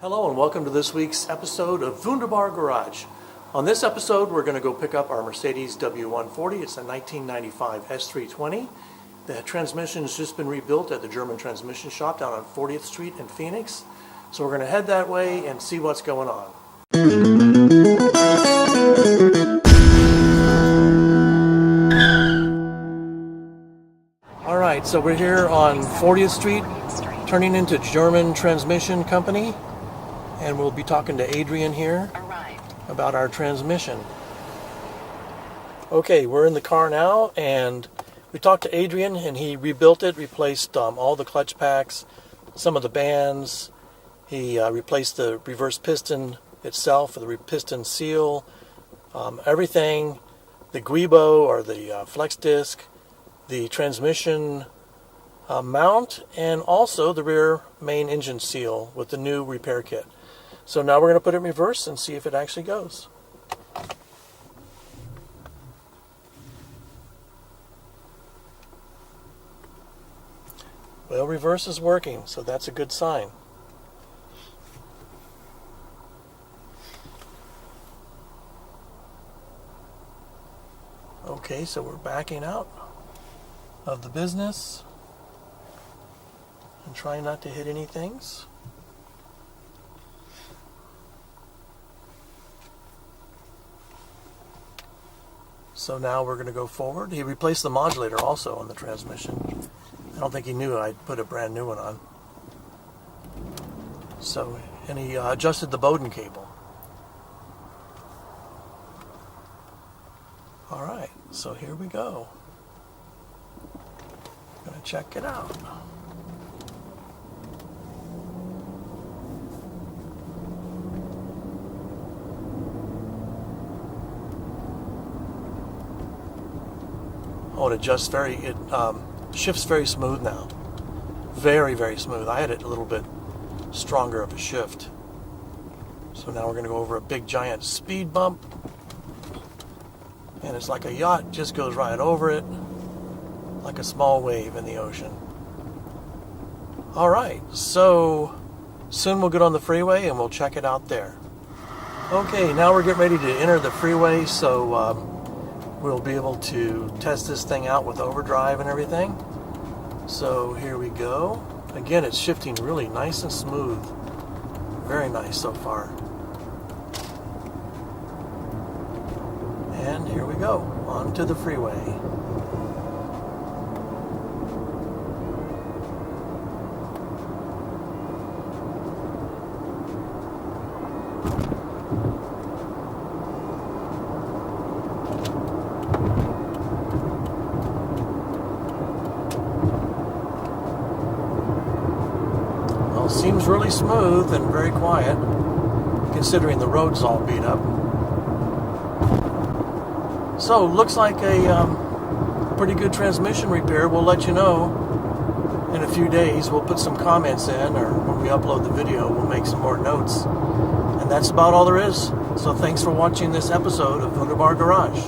Hello and welcome to this week's episode of Wunderbar Garage. On this episode we're going to go pick up our Mercedes W140. It's a 1995 S320. The transmission's just been rebuilt at the German transmission shop down on 40th Street in Phoenix. So we're going to head that way and see what's going on. Alright, so we're here on 40th Street turning into German Transmission Company. And we'll be talking to Adrian here about our transmission. Okay, we're in the car now, and we talked to Adrian, and he rebuilt it, replaced all the clutch packs, some of the bands. He replaced the reverse piston itself, the piston seal, everything, the guibo or the flex disc, the transmission mount, and also the rear main engine seal with the new repair kit. So now we're going to put it in reverse and see if it actually goes. Well, reverse is working, so that's a good sign. Okay, so we're backing out of the business and trying not to hit any things. So now we're going to go forward. He replaced the modulator also on the transmission. I don't think he knew I'd put a brand new one on. So, and he adjusted the Bowden cable. Alright, so here we go. Gonna check it out. Oh, it shifts very smooth now. Very, very smooth. I had it a little bit stronger of a shift. So now we're going to go over a big giant speed bump. And it's like a yacht, just goes right over it. Like a small wave in the ocean. Alright, so soon we'll get on the freeway and we'll check it out there. Okay, now we're getting ready to enter the freeway, so we'll be able to test this thing out with overdrive and everything. So here we go. Again, it's shifting really nice and smooth. Very nice so far. And here we go, onto the freeway. Seems really smooth and very quiet, considering the road's all beat up. So, looks like a pretty good transmission repair. We'll let you know in a few days. We'll put some comments in, or when we upload the video, we'll make some more notes. And that's about all there is. So thanks for watching this episode of Wunderbar Garage.